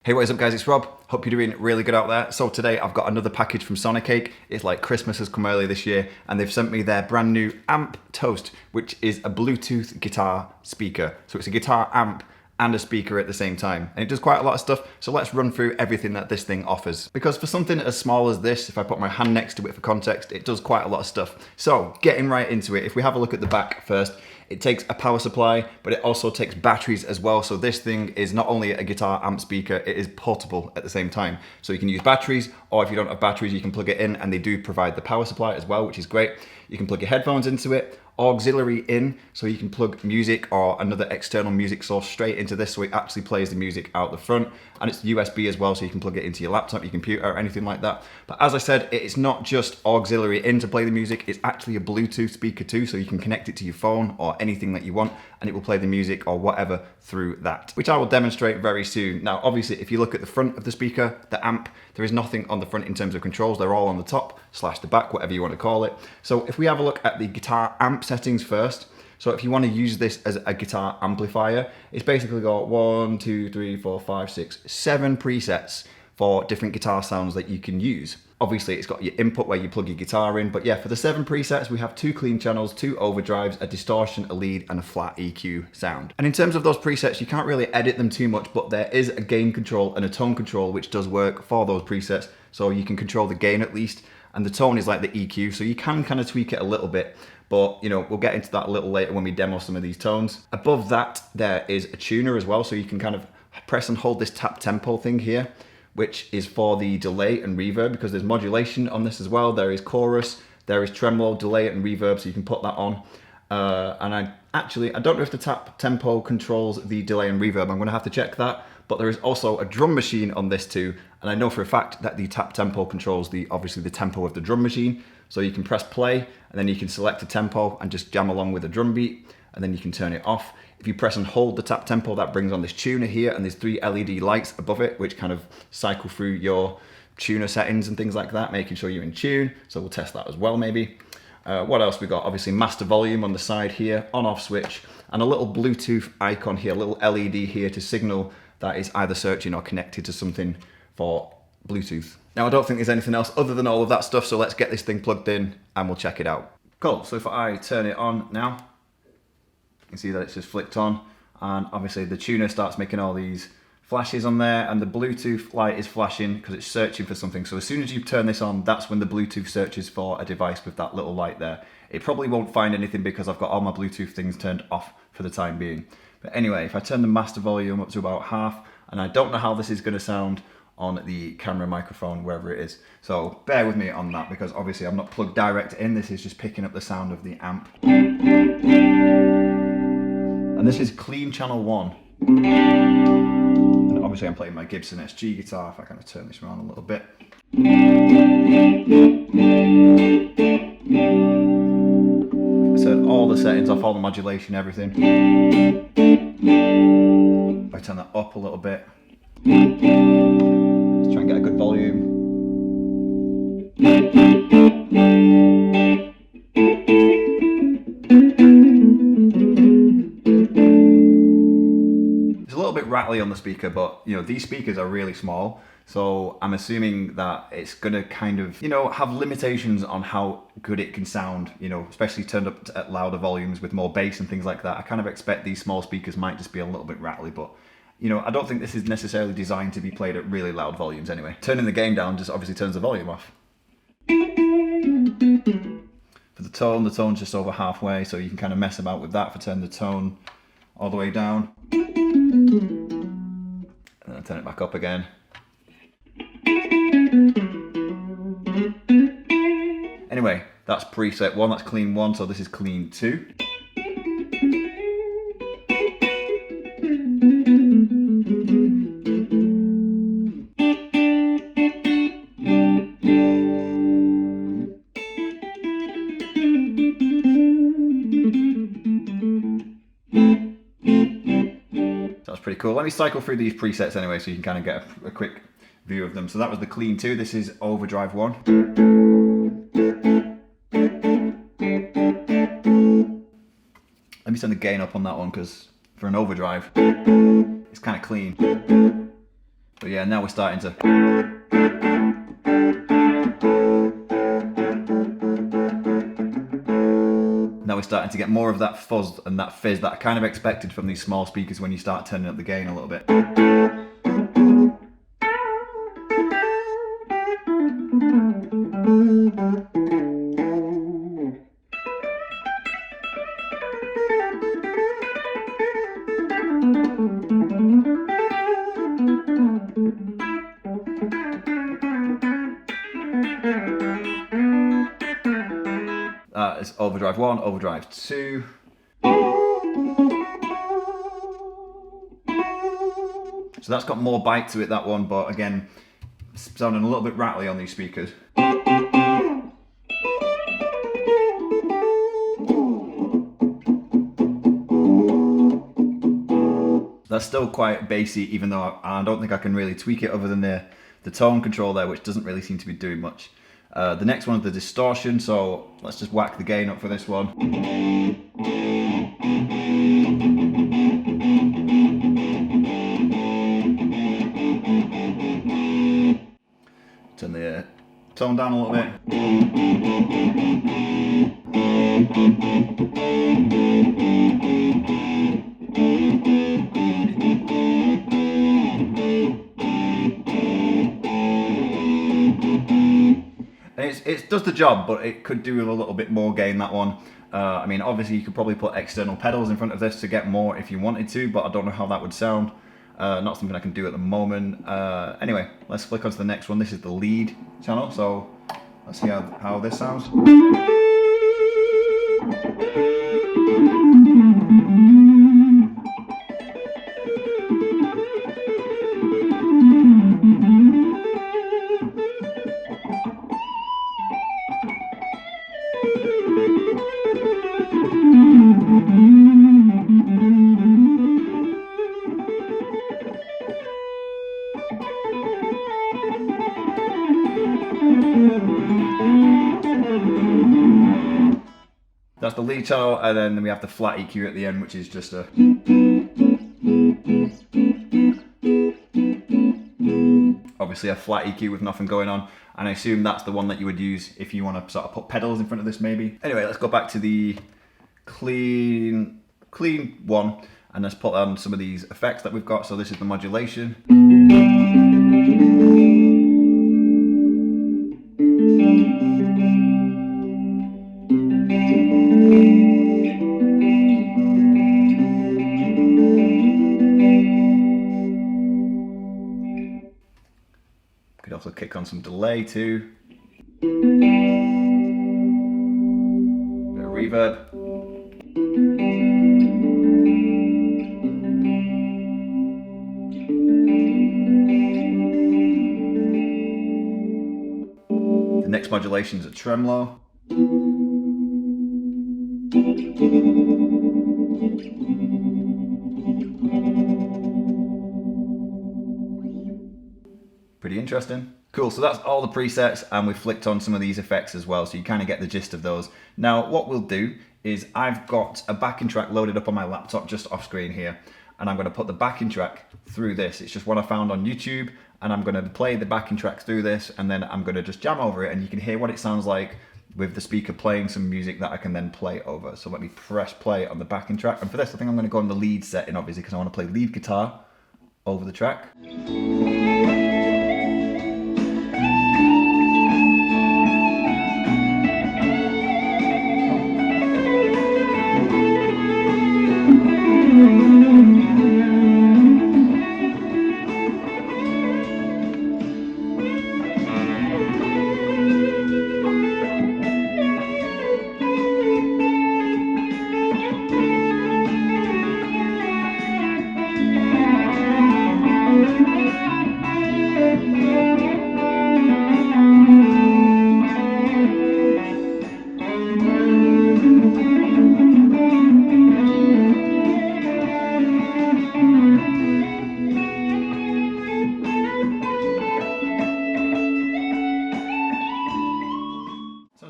Hey, what is up guys, it's Rob. Hope you're doing really good out there. So today I've got another package from Sonicake. It's like Christmas has come early this year and they've sent me their brand new Amp Toast, which is a Bluetooth guitar speaker. So it's a guitar amp and a speaker at the same time. And it does quite a lot of stuff, so let's run through everything that this thing offers. Because for something as small as this, if I put my hand next to it for context, it does quite a lot of stuff. So getting right into it, if we have a look at the back first, it takes a power supply, but it also takes batteries as well. So this thing is not only a guitar amp speaker, it is portable at the same time. So you can use batteries, or if you don't have batteries, you can plug it in, and they do provide the power supply as well, which is great. You can plug your headphones into it, auxiliary in, so you can plug music or another external music source straight into this, so it actually plays the music out the front. And it's USB as well, so you can plug it into your laptop, your computer, or anything like that. But as I said, it's not just auxiliary in to play the music, it's actually a Bluetooth speaker too, so you can connect it to your phone or anything that you want, and it will play the music or whatever through that, which I will demonstrate very soon. Now, obviously, if you look at the front of the speaker, the amp, there is nothing on the front in terms of controls. They're all on the top / the back, whatever you want to call it. So if we have a look at the guitar amp settings first, so if you want to use this as a guitar amplifier, it's basically got 1, 2, 3, 4, 5, 6, 7 presets for different guitar sounds that you can use. Obviously, it's got your input where you plug your guitar in, but yeah, for the 7 presets, we have 2 clean channels, 2 overdrives, a distortion, a lead, and a flat EQ sound. And in terms of those presets, you can't really edit them too much, but there is a gain control and a tone control, which does work for those presets. So you can control the gain at least, and the tone is like the EQ, so you can kind of tweak it a little bit. But, you know, we'll get into that a little later when we demo some of these tones. Above that, there is a tuner as well, so you can kind of press and hold this tap tempo thing here, which is for the delay and reverb, because there's modulation on this as well. There is chorus, there is tremolo, delay and reverb, so you can put that on. And I don't know if the tap tempo controls the delay and reverb. I'm gonna have to check that. But there is also a drum machine on this too. And I know for a fact that the tap tempo controls obviously the tempo of the drum machine. So you can press play and then you can select a tempo and just jam along with a drum beat, and then you can turn it off. If you press and hold the tap tempo, that brings on this tuner here, and there's 3 LED lights above it, which kind of cycle through your tuner settings and things like that, making sure you're in tune. So we'll test that as well maybe. What else we got? Obviously master volume on the side here, on off switch, and a little Bluetooth icon here, a little LED here to signal that is either searching or connected to something for Bluetooth. Now, I don't think there's anything else other than all of that stuff, so let's get this thing plugged in and we'll check it out. Cool, so if I turn it on now, you can see that it's just flicked on, and obviously the tuner starts making all these flashes on there, and the Bluetooth light is flashing because it's searching for something. So as soon as you turn this on, that's when the Bluetooth searches for a device with that little light there. It probably won't find anything because I've got all my Bluetooth things turned off for the time being. But anyway, if I turn the master volume up to about half, and I don't know how this is going to sound on the camera microphone, wherever it is. So bear with me on that, because obviously I'm not plugged direct in. This is just picking up the sound of the amp. And this is clean channel 1. And obviously I'm playing my Gibson SG guitar, if I kind of turn this around a little bit. I turn all the settings off, all the modulation, everything. If I turn that up a little bit, let's try and get a good volume. It's a little bit rattly on the speaker, but you know, these speakers are really small, so I'm assuming that it's gonna kind of, you know, have limitations on how good it can sound, you know, especially turned up at louder volumes with more bass and things like that. I kind of expect these small speakers might just be a little bit rattly, but you know, I don't think this is necessarily designed to be played at really loud volumes anyway. Turning the gain down just obviously turns the volume off. For the tone's just over halfway, so you can kind of mess about with that for turning the tone all the way down. And then turn it back up again. Anyway, that's preset 1, that's clean 1, so this is clean 2. That's pretty cool. Let me cycle through these presets anyway, so you can kind of get a quick view of them. So that was the clean 2, this is overdrive 1. Let me turn the gain up on that one, because for an overdrive, it's kind of clean. But yeah, now we're starting to... Now we're starting to get more of that fuzz and that fizz that I kind of expected from these small speakers when you start turning up the gain a little bit. It's overdrive 1, overdrive 2. So that's got more bite to it, that one, but again, sounding a little bit rattly on these speakers. That's still quite bassy, even though I don't think I can really tweak it other than the tone control there, which doesn't really seem to be doing much. The next one is the distortion, so let's just whack the gain up for this one. Turn the tone down a little bit. It does the job, but it could do with a little bit more gain, that one. I mean, obviously you could probably put external pedals in front of this to get more if you wanted to, but I don't know how that would sound. Not something I can do at the moment. Anyway, let's flick on to the next one. This is the lead channel, so let's see how this sounds. That's the lead channel, and then we have the flat EQ at the end, which is just a... Obviously a flat EQ with nothing going on, and I assume that's the one that you would use if you want to sort of put pedals in front of this maybe. Anyway, let's go back to the clean one, and let's put on some of these effects that we've got. So this is the modulation. Could also kick on some delay too. Bit of reverb. The next modulation is a tremolo. Pretty interesting. Cool, so that's all the presets, and we've flicked on some of these effects as well, so you kind of get the gist of those. Now, what we'll do is I've got a backing track loaded up on my laptop just off screen here, and I'm going to put the backing track through this. It's just one I found on YouTube, and I'm going to play the backing track through this, and then I'm going to just jam over it, and you can hear what it sounds like with the speaker playing some music that I can then play over. So let me press play on the backing track, and for this I think I'm going to go on the lead setting, obviously, because I want to play lead guitar over the track.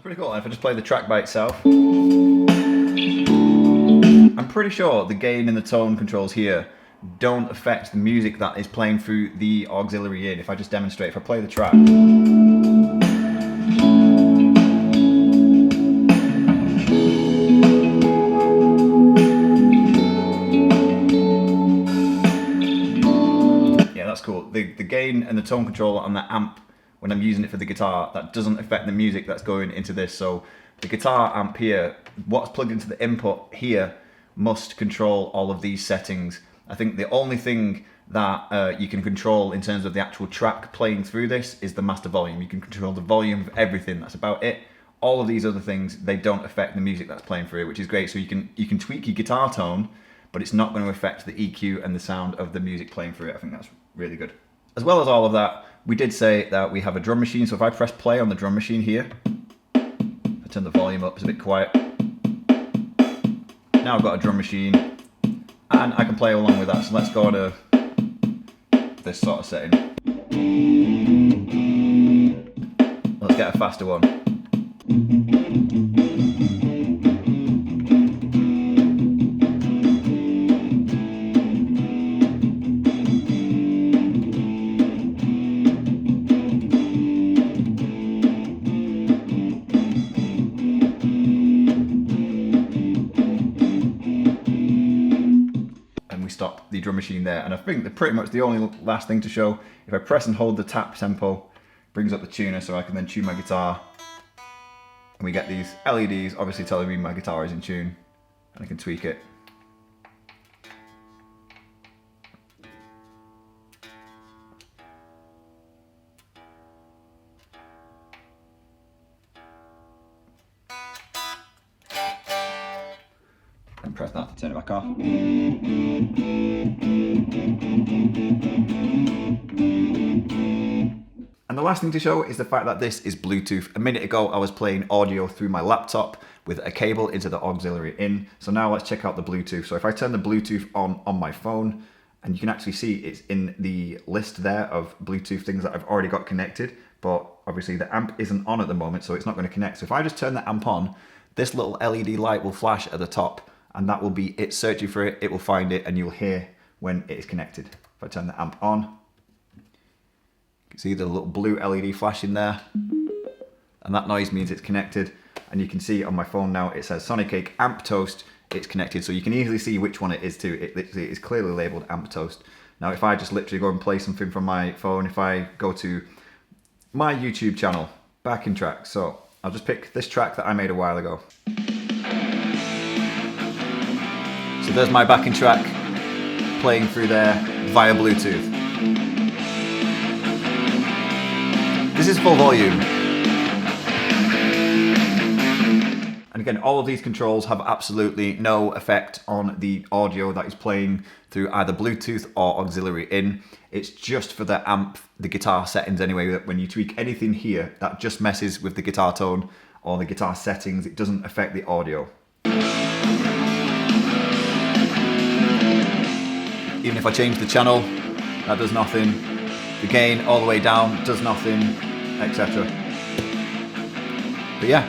Pretty cool. And if I just play the track by itself, I'm pretty sure the gain and the tone controls here don't affect the music that is playing through the auxiliary in. If I just demonstrate, if I play the track. Yeah, that's cool. The gain and the tone control on that amp, when I'm using it for the guitar, that doesn't affect the music that's going into this. So the guitar amp here, what's plugged into the input here, must control all of these settings. I think the only thing that you can control in terms of the actual track playing through this is the master volume. You can control the volume of everything, that's about it. All of these other things, they don't affect the music that's playing through it, which is great. So you can tweak your guitar tone, but it's not going to affect the EQ and the sound of the music playing through it. I think that's really good. As well as all of that, we did say that we have a drum machine. So if I press play on the drum machine here, I turn the volume up, it's a bit quiet. Now I've got a drum machine and I can play along with that. So let's go to this sort of setting. Let's get a faster one. Stop the drum machine there, and I think that pretty much the only last thing to show, if I press and hold the tap tempo, brings up the tuner so I can then tune my guitar, and we get these LEDs obviously telling me my guitar is in tune, and I can tweak it. And press that to turn it back off. And the last thing to show is the fact that this is Bluetooth. A minute ago I was playing audio through my laptop with a cable into the auxiliary in. So now let's check out the Bluetooth. So if I turn the Bluetooth on my phone, and you can actually see it's in the list there of Bluetooth things that I've already got connected, but obviously the amp isn't on at the moment, so it's not going to connect. So if I just turn the amp on, this little LED light will flash at the top, and that will be it searching for it, it will find it, and you'll hear when it is connected. If I turn the amp on, you can see the little blue LED flashing there, and that noise means it's connected. And you can see on my phone now, it says Sonicake Amp Toast, it's connected, so you can easily see which one it is too. It literally is clearly labeled Amp Toast. Now if I just literally go and play something from my phone, if I go to my YouTube channel, backing track, so I'll just pick this track that I made a while ago. So there's my backing track playing through there via Bluetooth. This is full volume. And again, all of these controls have absolutely no effect on the audio that is playing through either Bluetooth or auxiliary in. It's just for the amp, the guitar settings anyway, that when you tweak anything here, that just messes with the guitar tone or the guitar settings. It doesn't affect the audio. Even if I change the channel, that does nothing. The gain all the way down does nothing, etc. But yeah,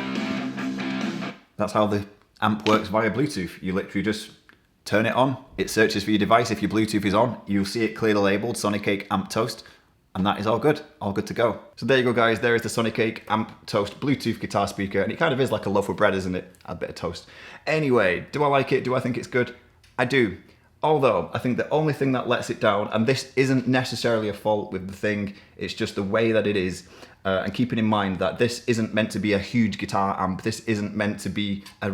that's how the amp works via Bluetooth. You literally just turn it on, it searches for your device. If your Bluetooth is on, you'll see it clearly labeled Sonicake Amp Toast, and that is all good to go. So there you go guys, there is the Sonicake Amp Toast Bluetooth guitar speaker, and it kind of is like a loaf of bread, isn't it? Add a bit of toast. Anyway, do I like it? Do I think it's good? I do. Although, I think the only thing that lets it down, and this isn't necessarily a fault with the thing, it's just the way that it is, and keeping in mind that this isn't meant to be a huge guitar amp, this isn't meant to be a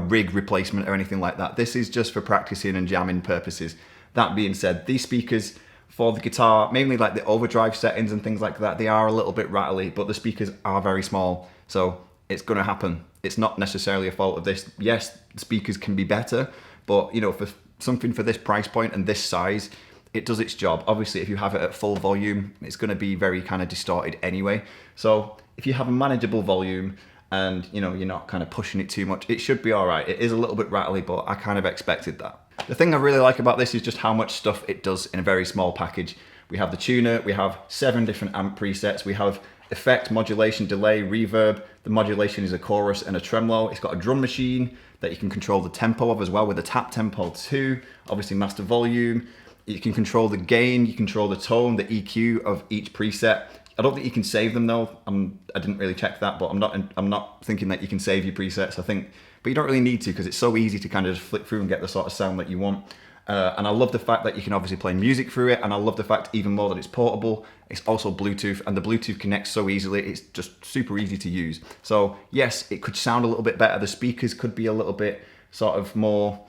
rig replacement or anything like that. This is just for practicing and jamming purposes. That being said, these speakers for the guitar, mainly like the overdrive settings and things like that, they are a little bit rattly, but the speakers are very small, so it's gonna happen. It's not necessarily a fault of this. Yes, the speakers can be better, but you know, for something for this price point and this size, it does its job. Obviously, if you have it at full volume, it's going to be very kind of distorted anyway. So if you have a manageable volume and you know you're not kind of pushing it too much, it should be all right. It is a little bit rattly, but I kind of expected that. The thing I really like about this is just how much stuff it does in a very small package. We have the tuner, we have 7 different amp presets, we have effect, modulation, delay, reverb. The modulation is a chorus and a tremolo. It's got a drum machine that you can control the tempo of as well with a tap tempo too. Obviously master volume. You can control the gain, you control the tone, the EQ of each preset. I don't think you can save them though. I didn't really check that, but I'm not thinking that you can save your presets. I think, but you don't really need to because it's so easy to kind of just flick through and get the sort of sound that you want. And I love the fact that you can obviously play music through it, and I love the fact even more that it's portable. It's also Bluetooth, and the Bluetooth connects so easily. It's just super easy to use. So yes, it could sound a little bit better. The speakers could be a little bit sort of more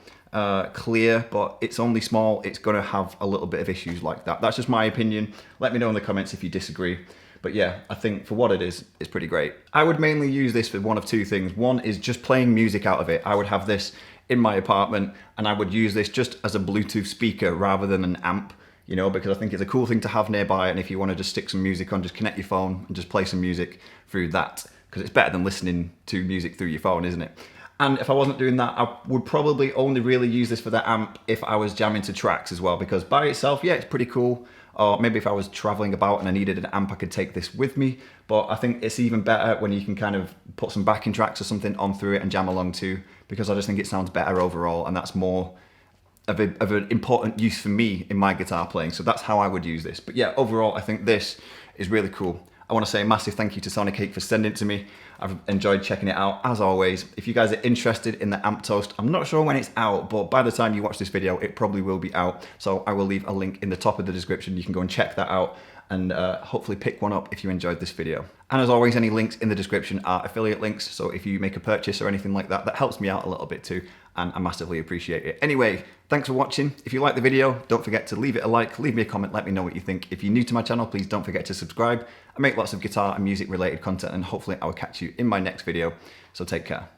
clear, but it's only small. It's going to have a little bit of issues like that. That's just my opinion. Let me know in the comments if you disagree. But yeah, I think for what it is, it's pretty great. I would mainly use this for one of two things. One is just playing music out of it. I would have this in my apartment and I would use this just as a Bluetooth speaker rather than an amp, you know, because I think it's a cool thing to have nearby. And if you want to just stick some music on, just connect your phone and just play some music through that, because it's better than listening to music through your phone, isn't it? And if I wasn't doing that, I would probably only really use this for the amp if I was jamming to tracks as well, because by itself, yeah, it's pretty cool. Or maybe if I was traveling about and I needed an amp, I could take this with me. But I think it's even better when you can kind of put some backing tracks or something on through it and jam along too, because I just think it sounds better overall, and that's more of an important use for me in my guitar playing. So that's how I would use this. But yeah, overall, I think this is really cool. I want to say a massive thank you to Sonicake for sending it to me. I've enjoyed checking it out, as always. If you guys are interested in the Amp Toast, I'm not sure when it's out, but by the time you watch this video, it probably will be out. So I will leave a link in the top of the description. You can go and check that out and hopefully pick one up if you enjoyed this video. And as always, any links in the description are affiliate links. So if you make a purchase or anything like that, that helps me out a little bit too, and I massively appreciate it. Anyway, thanks for watching. If you like the video, don't forget to leave it a like, leave me a comment, let me know what you think. If you're new to my channel, please don't forget to subscribe. I make lots of guitar and music related content, and hopefully I will catch you in my next video. So take care.